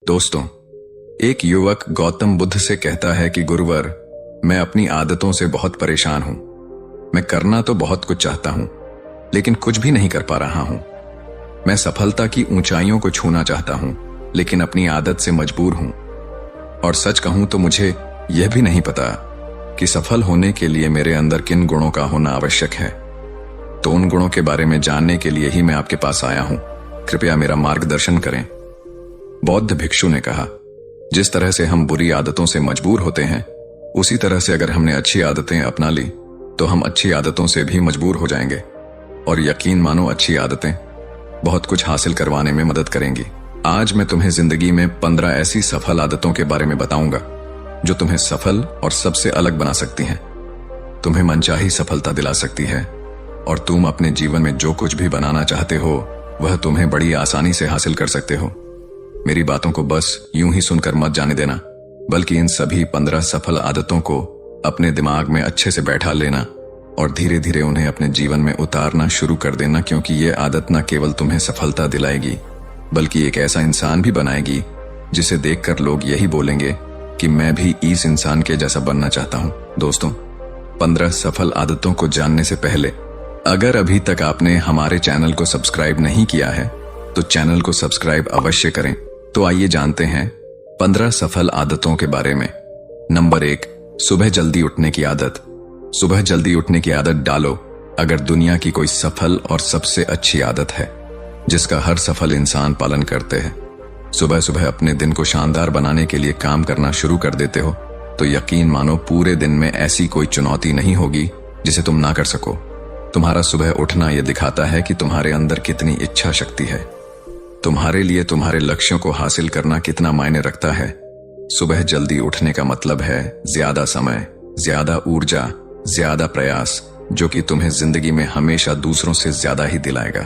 दोस्तों, एक युवक गौतम बुद्ध से कहता है कि गुरुवर, मैं अपनी आदतों से बहुत परेशान हूं। मैं करना तो बहुत कुछ चाहता हूं, लेकिन कुछ भी नहीं कर पा रहा हूं। मैं सफलता की ऊंचाइयों को छूना चाहता हूं, लेकिन अपनी आदत से मजबूर हूं। और सच कहूं तो मुझे यह भी नहीं पता कि सफल होने के लिए मेरे अंदर किन गुणों का होना आवश्यक है। तो उन गुणों के बारे में जानने के लिए ही मैं आपके पास आया हूं। कृपया मेरा मार्गदर्शन करें। बौद्ध भिक्षु ने कहा, जिस तरह से हम बुरी आदतों से मजबूर होते हैं, उसी तरह से अगर हमने अच्छी आदतें अपना ली तो हम अच्छी आदतों से भी मजबूर हो जाएंगे। और यकीन मानो, अच्छी आदतें बहुत कुछ हासिल करवाने में मदद करेंगी। आज मैं तुम्हें जिंदगी में 15 ऐसी सफल आदतों के बारे में बताऊंगा जो तुम्हें सफल और सबसे अलग बना सकती हैं, तुम्हें मनचाही सफलता दिला सकती है, और तुम अपने जीवन में जो कुछ भी बनाना चाहते हो वह तुम्हें बड़ी आसानी से हासिल कर सकते हो। मेरी बातों को बस यूं ही सुनकर मत जाने देना, बल्कि इन सभी 15 सफल आदतों को अपने दिमाग में अच्छे से बैठा लेना और धीरे धीरे उन्हें अपने जीवन में उतारना शुरू कर देना, क्योंकि ये आदत न केवल तुम्हें सफलता दिलाएगी, बल्कि एक ऐसा इंसान भी बनाएगी जिसे देखकर लोग यही बोलेंगे कि मैं भी इस इंसान के जैसा बनना चाहता हूं। दोस्तों, 15 सफल आदतों को जानने से पहले अगर अभी तक आपने हमारे चैनल को सब्सक्राइब नहीं किया है तो चैनल को सब्सक्राइब अवश्य करें। तो आइए जानते हैं 15 सफल आदतों के बारे में। नंबर 1, सुबह जल्दी उठने की आदत। सुबह जल्दी उठने की आदत डालो अगर दुनिया की कोई सफल और सबसे अच्छी आदत है जिसका हर सफल इंसान पालन करते हैं। सुबह सुबह अपने दिन को शानदार बनाने के लिए काम करना शुरू कर देते हो तो यकीन मानो, पूरे दिन में ऐसी कोई चुनौती नहीं होगी जिसे तुम ना कर सको। तुम्हारा सुबह उठना यह दिखाता है कि तुम्हारे अंदर कितनी इच्छा शक्ति है, तुम्हारे लिए तुम्हारे लक्ष्यों को हासिल करना कितना मायने रखता है। सुबह जल्दी उठने का मतलब है ज्यादा समय, ज्यादा ऊर्जा, ज्यादा प्रयास, जो कि तुम्हें जिंदगी में हमेशा दूसरों से ज्यादा ही दिलाएगा।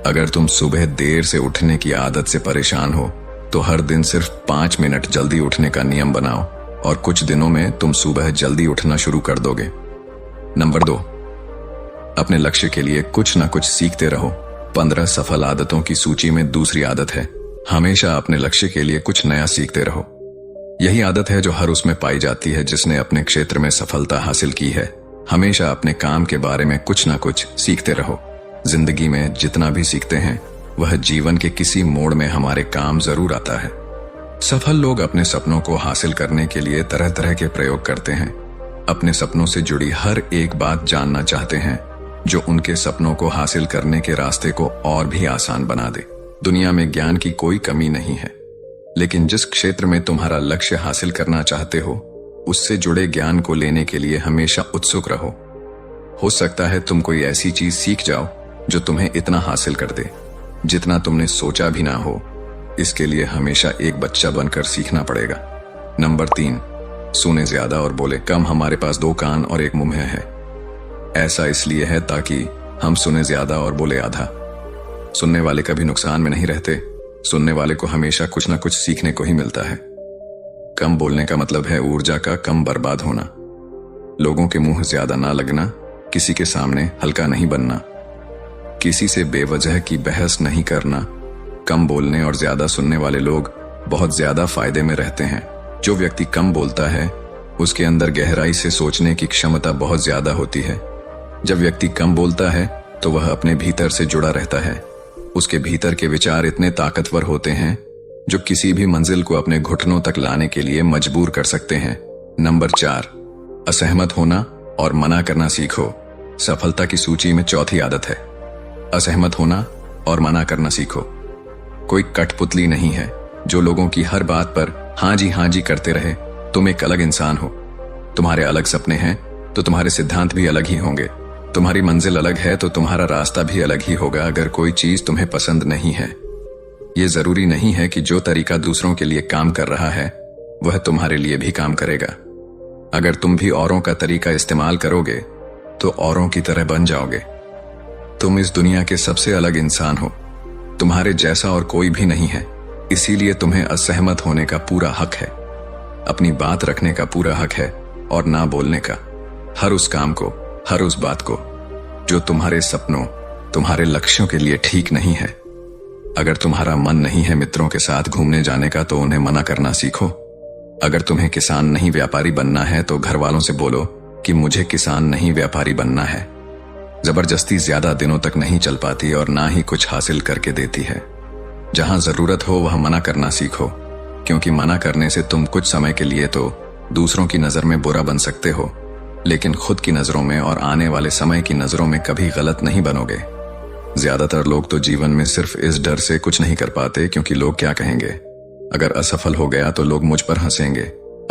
अगर तुम सुबह देर से उठने की आदत से परेशान हो तो हर दिन सिर्फ 5 मिनट जल्दी उठने का नियम बनाओ और कुछ दिनों में तुम सुबह जल्दी उठना शुरू कर दोगे। नंबर 2, अपने लक्ष्य के लिए कुछ ना कुछ सीखते रहो। 15 सफल आदतों की सूची में दूसरी आदत है, हमेशा अपने लक्ष्य के लिए कुछ नया सीखते रहो। यही आदत है जो हर उसमें पाई जाती है जिसने अपने क्षेत्र में सफलता हासिल की है। हमेशा अपने काम के बारे में कुछ ना कुछ सीखते रहो। जिंदगी में जितना भी सीखते हैं वह जीवन के किसी मोड़ में हमारे काम जरूर आता है। सफल लोग अपने सपनों को हासिल करने के लिए तरह तरह के प्रयोग करते हैं। अपने सपनों से जुड़ी हर एक बात जानना चाहते हैं जो उनके सपनों को हासिल करने के रास्ते को और भी आसान बना दे। दुनिया में ज्ञान की कोई कमी नहीं है, लेकिन जिस क्षेत्र में तुम्हारा लक्ष्य हासिल करना चाहते हो उससे जुड़े ज्ञान को लेने के लिए हमेशा उत्सुक रहो। हो सकता है तुम कोई ऐसी चीज सीख जाओ जो तुम्हें इतना हासिल कर दे जितना तुमने सोचा भी ना हो। इसके लिए हमेशा एक बच्चा बनकर सीखना पड़ेगा। नंबर 3, सुने ज्यादा और बोले कम। हमारे पास 2 कान और 1 मुंह है। ऐसा इसलिए है ताकि हम सुने ज्यादा और बोले आधा। सुनने वाले कभी नुकसान में नहीं रहते, सुनने वाले को हमेशा कुछ ना कुछ सीखने को ही मिलता है। कम बोलने का मतलब है ऊर्जा का कम बर्बाद होना, लोगों के मुंह ज्यादा ना लगना, किसी के सामने हल्का नहीं बनना, किसी से बेवजह की बहस नहीं करना। कम बोलने और ज्यादा सुनने वाले लोग बहुत ज्यादा फायदे में रहते हैं। जो व्यक्ति कम बोलता है उसके अंदर गहराई से सोचने की क्षमता बहुत ज्यादा होती है। जब व्यक्ति कम बोलता है तो वह अपने भीतर से जुड़ा रहता है। उसके भीतर के विचार इतने ताकतवर होते हैं जो किसी भी मंजिल को अपने घुटनों तक लाने के लिए मजबूर कर सकते हैं। नंबर 4, असहमत होना और मना करना सीखो। सफलता की सूची में चौथी आदत है, असहमत होना और मना करना सीखो। कोई कठपुतली नहीं है जो लोगों की हर बात पर हाँ जी करते रहे। तुम एक अलग इंसान हो, तुम्हारे अलग सपने हैं तो तुम्हारे सिद्धांत भी अलग ही होंगे। तुम्हारी मंजिल अलग है तो तुम्हारा रास्ता भी अलग ही होगा। अगर कोई चीज तुम्हें पसंद नहीं है, ये जरूरी नहीं है कि जो तरीका दूसरों के लिए काम कर रहा है वह तुम्हारे लिए भी काम करेगा। अगर तुम भी औरों का तरीका इस्तेमाल करोगे तो औरों की तरह बन जाओगे। तुम इस दुनिया के सबसे अलग इंसान हो, तुम्हारे जैसा और कोई भी नहीं है। इसीलिए तुम्हें असहमत होने का पूरा हक है, अपनी बात रखने का पूरा हक है और ना बोलने का। हर उस काम को, हर उस बात को जो तुम्हारे सपनों, तुम्हारे लक्ष्यों के लिए ठीक नहीं है, अगर तुम्हारा मन नहीं है मित्रों के साथ घूमने जाने का तो उन्हें मना करना सीखो। अगर तुम्हें किसान नहीं व्यापारी बनना है तो घर वालों से बोलो कि मुझे किसान नहीं व्यापारी बनना है। जबरदस्ती ज्यादा दिनों तक नहीं चल पाती और ना ही कुछ हासिल करके देती है। जहां जरूरत हो वह मना करना सीखो, क्योंकि मना करने से तुम कुछ समय के लिए तो दूसरों की नजर में बुरा बन सकते हो, लेकिन खुद की नजरों में और आने वाले समय की नजरों में कभी गलत नहीं बनोगे। ज्यादातर लोग तो जीवन में सिर्फ इस डर से कुछ नहीं कर पाते क्योंकि लोग क्या कहेंगे। अगर असफल हो गया तो लोग मुझ पर हंसेंगे।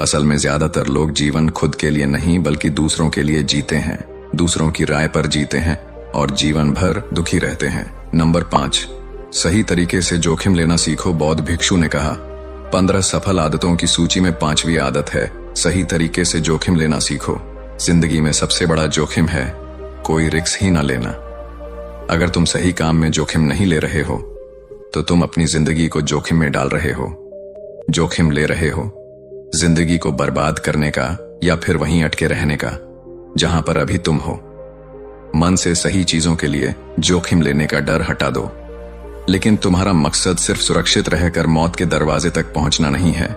असल में ज्यादातर लोग जीवन खुद के लिए नहीं बल्कि दूसरों के लिए जीते हैं, दूसरों की राय पर जीते हैं और जीवन भर दुखी रहते हैं। नंबर 5, सही तरीके से जोखिम लेना सीखो। बौद्ध भिक्षु ने कहा, 15 सफल आदतों की सूची में 5वीं आदत है सही तरीके से जोखिम लेना सीखो। जिंदगी में सबसे बड़ा जोखिम है कोई रिस्क ही ना लेना। अगर तुम सही काम में जोखिम नहीं ले रहे हो तो तुम अपनी जिंदगी को जोखिम में डाल रहे हो। जोखिम ले रहे हो जिंदगी को बर्बाद करने का या फिर वहीं अटके रहने का जहां पर अभी तुम हो। मन से सही चीजों के लिए जोखिम लेने का डर हटा दो। लेकिन तुम्हारा मकसद सिर्फ सुरक्षित रहकर मौत के दरवाजे तक पहुंचना नहीं है,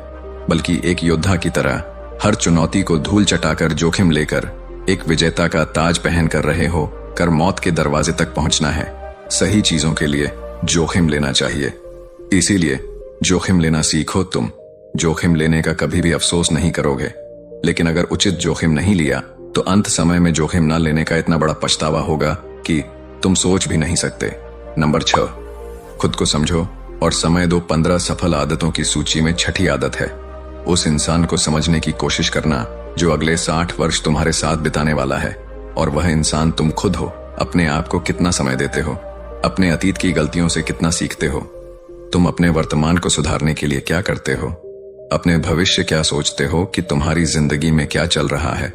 बल्कि एक योद्धा की तरह हर चुनौती को धूल चटाकर जोखिम लेकर एक विजेता का ताज पहन कर रहे हो कर मौत के दरवाजे तक पहुंचना है। सही चीजों के लिए जोखिम लेना चाहिए, इसीलिए जोखिम लेना सीखो। तुम जोखिम लेने का कभी भी अफसोस नहीं करोगे, लेकिन अगर उचित जोखिम नहीं लिया तो अंत समय में जोखिम ना लेने का इतना बड़ा पछतावा होगा कि तुम सोच भी नहीं सकते। नंबर 6, खुद को समझो और समय दो। 15 सफल आदतों की सूची में 6ठी आदत है उस इंसान को समझने की कोशिश करना जो अगले 60 वर्ष तुम्हारे साथ बिताने वाला है, और वह इंसान तुम खुद हो। अपने आप को कितना समय देते हो, अपने अतीत की गलतियों से कितना सीखते हो, तुम अपने वर्तमान को सुधारने के लिए क्या करते हो, अपने भविष्य क्या सोचते हो कि तुम्हारी जिंदगी में क्या चल रहा है।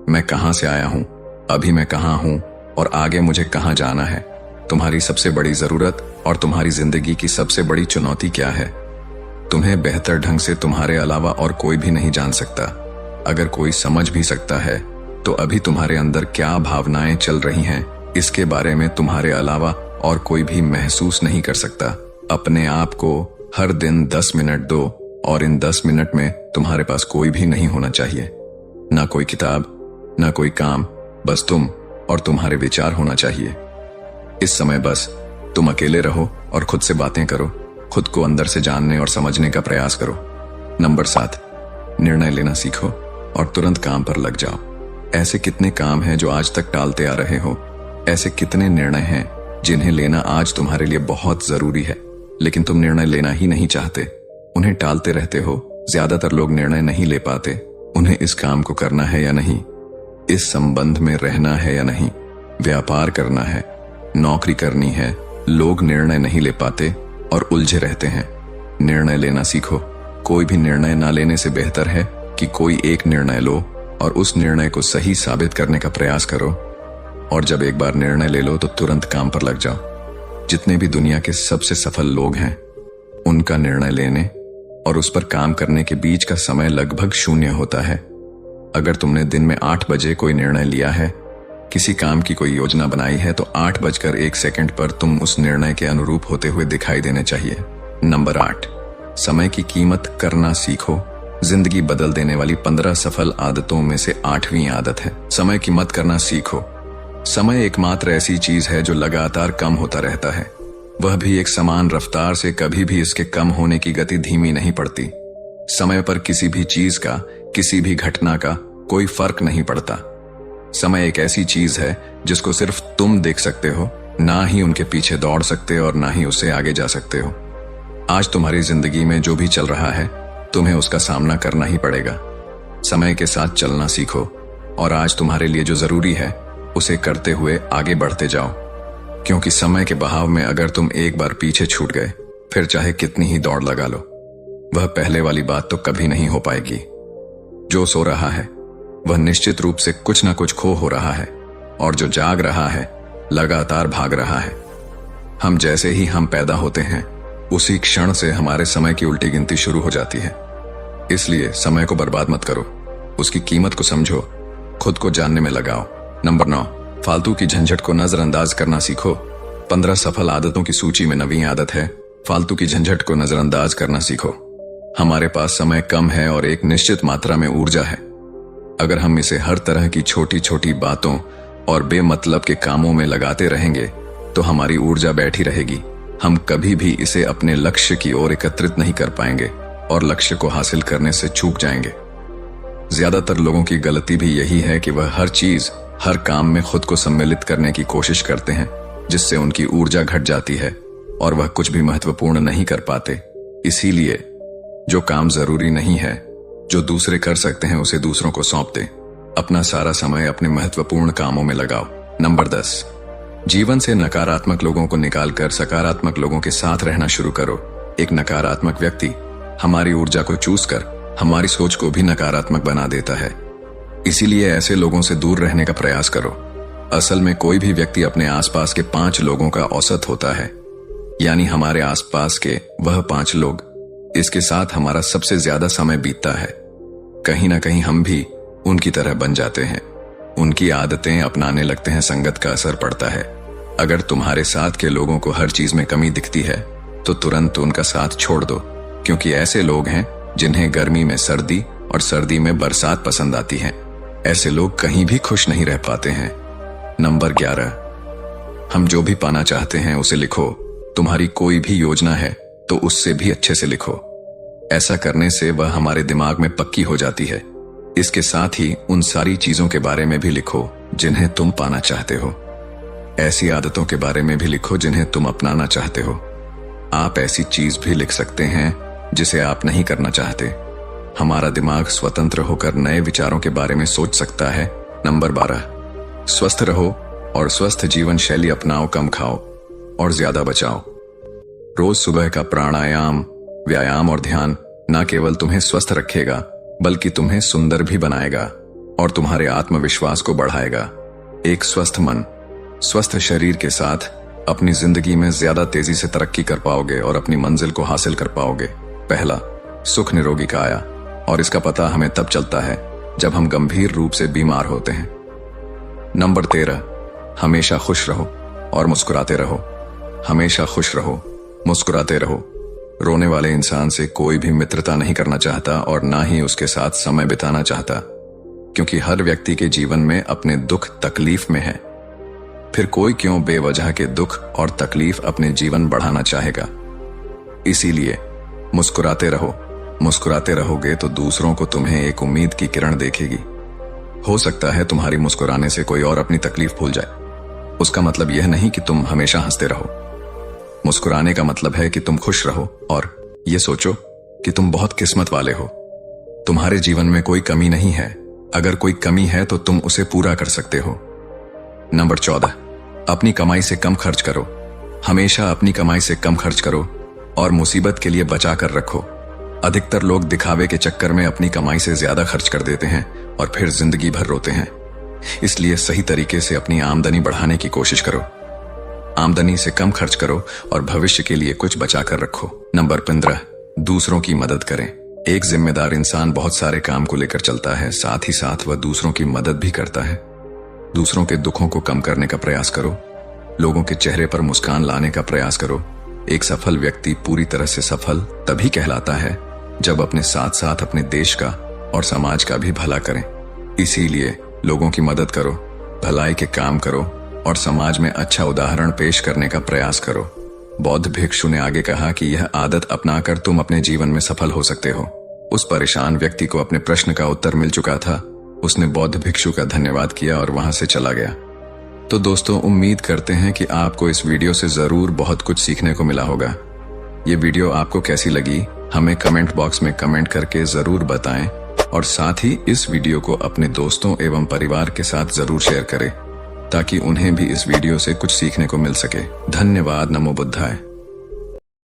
मैं कहां से आया हूं, अभी मैं कहां हूं और आगे मुझे कहां जाना है। तुम्हारी सबसे बड़ी जरूरत और तुम्हारी जिंदगी की सबसे बड़ी चुनौती क्या है। तुम्हें बेहतर ढंग से तुम्हारे अलावा और कोई भी नहीं जान सकता। अगर कोई समझ भी सकता है तो अभी तुम्हारे अंदर क्या भावनाएं चल रही हैं इसके बारे में तुम्हारे अलावा और कोई भी महसूस नहीं कर सकता। अपने आप को हर दिन 10 मिनट दो और इन 10 मिनट में तुम्हारे पास कोई भी नहीं होना चाहिए, ना कोई किताब, ना कोई काम, बस तुम और तुम्हारे विचार होना चाहिए। इस समय बस तुम अकेले रहो और खुद से बातें करो, खुद को अंदर से जानने और समझने का प्रयास करो। नंबर 7, निर्णय लेना सीखो और तुरंत काम पर लग जाओ। ऐसे कितने काम हैं जो आज तक टालते आ रहे हो। ऐसे कितने निर्णय हैं जिन्हें लेना आज तुम्हारे लिए बहुत जरूरी है, लेकिन तुम निर्णय लेना ही नहीं चाहते, उन्हें टालते रहते हो। ज्यादातर लोग निर्णय नहीं ले पाते, उन्हें इस काम को करना है या नहीं, इस संबंध में रहना है या नहीं, व्यापार करना है, नौकरी करनी है। लोग निर्णय नहीं ले पाते और उलझे रहते हैं। निर्णय लेना सीखो। कोई भी निर्णय ना लेने से बेहतर है कि कोई एक निर्णय लो और उस निर्णय को सही साबित करने का प्रयास करो, और जब एक बार निर्णय ले लो तो तुरंत काम पर लग जाओ। जितने भी दुनिया के सबसे सफल लोग हैं उनका निर्णय लेने और उस पर काम करने के बीच का समय लगभग 0 होता है। अगर तुमने दिन में 8 बजे कोई निर्णय लिया है, किसी काम की कोई योजना बनाई है, तो 8:01 पर तुम उस निर्णय के अनुरूप होते हुए दिखाई देने चाहिए। नंबर 8, समय की कीमत करना सीखो। जिंदगी बदल देने वाली 15 सफल आदतों में से 8वीं आदत है समय की मत करना सीखो। समय एकमात्र ऐसी चीज है जो लगातार कम होता रहता है, वह भी एक समान रफ्तार से। कभी भी इसके कम होने की गति धीमी नहीं पड़ती। समय पर किसी भी चीज का, किसी भी घटना का कोई फर्क नहीं पड़ता। समय एक ऐसी चीज है जिसको सिर्फ तुम देख सकते हो, ना ही उनके पीछे दौड़ सकते और ना ही उससे आगे जा सकते हो। आज तुम्हारी जिंदगी में जो भी चल रहा है तुम्हें उसका सामना करना ही पड़ेगा। समय के साथ चलना सीखो और आज तुम्हारे लिए जो जरूरी है उसे करते हुए आगे बढ़ते जाओ, क्योंकि समय के बहाव में अगर तुम एक बार पीछे छूट गए फिर चाहे कितनी ही दौड़ लगा लो, वह पहले वाली बात तो कभी नहीं हो पाएगी। जो सो रहा है वह निश्चित रूप से कुछ ना कुछ खो हो रहा है, और जो जाग रहा है लगातार भाग रहा है। हम जैसे ही हम पैदा होते हैं उसी क्षण से हमारे समय की उल्टी गिनती शुरू हो जाती है। इसलिए समय को बर्बाद मत करो, उसकी कीमत को समझो, खुद को जानने में लगाओ। नंबर 9, फालतू की झंझट को नजरअंदाज करना सीखो। 15 सफल आदतों की सूची में नवीं आदत है, फालतू की झंझट को नजरअंदाज करना सीखो। हमारे पास समय कम है और एक निश्चित मात्रा में ऊर्जा है। अगर हम इसे हर तरह की छोटी छोटी बातों और बेमतलब के कामों में लगाते रहेंगे तो हमारी ऊर्जा बैठी रहेगी। हम कभी भी इसे अपने लक्ष्य की ओर एकत्रित नहीं कर पाएंगे और लक्ष्य को हासिल करने से चूक जाएंगे। ज्यादातर लोगों की गलती भी यही है कि वह हर चीज, हर काम में खुद को सम्मिलित करने की कोशिश करते हैं, जिससे उनकी ऊर्जा घट जाती है और वह कुछ भी महत्वपूर्ण नहीं कर पाते। इसीलिए जो काम जरूरी नहीं है, जो दूसरे कर सकते हैं, उसे दूसरों को सौंप दें। अपना सारा समय अपने महत्वपूर्ण कामों में लगाओ। नंबर 10, जीवन से नकारात्मक लोगों को निकालकर सकारात्मक लोगों के साथ रहना शुरू करो। एक नकारात्मक व्यक्ति हमारी ऊर्जा को चूस कर हमारी सोच को भी नकारात्मक बना देता है। इसीलिए ऐसे लोगों से दूर रहने का प्रयास करो। असल में कोई भी व्यक्ति अपने आसपास के 5 लोगों का औसत होता है, यानी हमारे आसपास के वह 5 लोग, इसके साथ हमारा सबसे ज्यादा समय बीतता है। कहीं ना कहीं हम भी उनकी तरह बन जाते हैं, उनकी आदतें अपनाने लगते हैं, संगत का असर पड़ता है। अगर तुम्हारे साथ के लोगों को हर चीज में कमी दिखती है तो तुरंत उनका साथ छोड़ दो, क्योंकि ऐसे लोग हैं जिन्हें गर्मी में सर्दी और सर्दी में बरसात पसंद आती है। ऐसे लोग कहीं भी खुश नहीं रह पाते हैं। नंबर 11, हम जो भी पाना चाहते हैं उसे लिखो। तुम्हारी कोई भी योजना है तो उससे भी अच्छे से लिखो। ऐसा करने से वह हमारे दिमाग में पक्की हो जाती है। इसके साथ ही उन सारी चीजों के बारे में भी लिखो जिन्हें तुम पाना चाहते हो। ऐसी आदतों के बारे में भी लिखो जिन्हें तुम अपनाना चाहते हो। आप ऐसी चीज भी लिख सकते हैं जिसे आप नहीं करना चाहते। हमारा दिमाग स्वतंत्र होकर नए विचारों के बारे में सोच सकता है। नंबर 12, स्वस्थ रहो और स्वस्थ जीवन शैली अपनाओ। कम खाओ और ज्यादा बचाओ। रोज सुबह का प्राणायाम, व्यायाम और ध्यान न केवल तुम्हें स्वस्थ रखेगा बल्कि तुम्हें सुंदर भी बनाएगा और तुम्हारे आत्मविश्वास को बढ़ाएगा। एक स्वस्थ मन, स्वस्थ शरीर के साथ अपनी जिंदगी में ज्यादा तेजी से तरक्की कर पाओगे और अपनी मंजिल को हासिल कर पाओगे। पहला, सुख निरोगी काया, और इसका पता हमें तब चलता है जब हम गंभीर रूप से बीमार होते हैं। नंबर 13, हमेशा खुश रहो और मुस्कुराते रहो। हमेशा खुश रहो, मुस्कुराते रहो। रोने वाले इंसान से कोई भी मित्रता नहीं करना चाहता और ना ही उसके साथ समय बिताना चाहता, क्योंकि हर व्यक्ति के जीवन में अपने दुख तकलीफ में है। फिर कोई क्यों बेवजह के दुख और तकलीफ अपने जीवन बढ़ाना चाहेगा। इसीलिए मुस्कुराते रहो। मुस्कुराते रहोगे तो दूसरों को तुम्हें एक उम्मीद की किरण देखेगी। हो सकता है तुम्हारी मुस्कुराने से कोई और अपनी तकलीफ भूल जाए। उसका मतलब यह नहीं कि तुम हमेशा हंसते रहो। मुस्कुराने का मतलब है कि तुम खुश रहो और ये सोचो कि तुम बहुत किस्मत वाले हो। तुम्हारे जीवन में कोई कमी नहीं है। अगर कोई कमी है तो तुम उसे पूरा कर सकते हो। नंबर 14, अपनी कमाई से कम खर्च करो। हमेशा अपनी कमाई से कम खर्च करो और मुसीबत के लिए बचा कर रखो। अधिकतर लोग दिखावे के चक्कर में अपनी कमाई से ज्यादा खर्च कर देते हैं और फिर जिंदगी भर रोते हैं। इसलिए सही तरीके से अपनी आमदनी बढ़ाने की कोशिश करो। आमदनी से कम खर्च करो और भविष्य के लिए कुछ बचा कर रखो। नंबर 15, दूसरों की मदद करें। एक जिम्मेदार इंसान बहुत सारे काम को लेकर चलता है, साथ ही साथ वह दूसरों की मदद भी करता है। दूसरों के दुखों को कम करने का प्रयास करो। लोगों के चेहरे पर मुस्कान लाने का प्रयास करो। एक सफल व्यक्ति पूरी तरह से सफल तभी कहलाता है जब अपने साथ साथ अपने देश का और समाज का भी भला करें। इसीलिए लोगों की मदद करो, भलाई के काम करो और समाज में अच्छा उदाहरण पेश करने का प्रयास करो। बौद्ध भिक्षु ने आगे कहा कि यह आदत अपनाकर तुम अपने जीवन में सफल हो सकते हो। उस परेशान व्यक्ति को अपने प्रश्न का उत्तर मिल चुका था। उसने बौद्ध भिक्षु का धन्यवाद किया और वहां से चला गया। तो दोस्तों, उम्मीद करते हैं कि आपको इस वीडियो से जरूर बहुत कुछ सीखने को मिला होगा। ये वीडियो आपको कैसी लगी हमें कमेंट बॉक्स में कमेंट करके जरूर बताएं और साथ ही इस वीडियो को अपने दोस्तों एवं परिवार के साथ जरूर शेयर करें ताकि उन्हें भी इस वीडियो से कुछ सीखने को मिल सके। धन्यवाद। नमो बुद्धाय।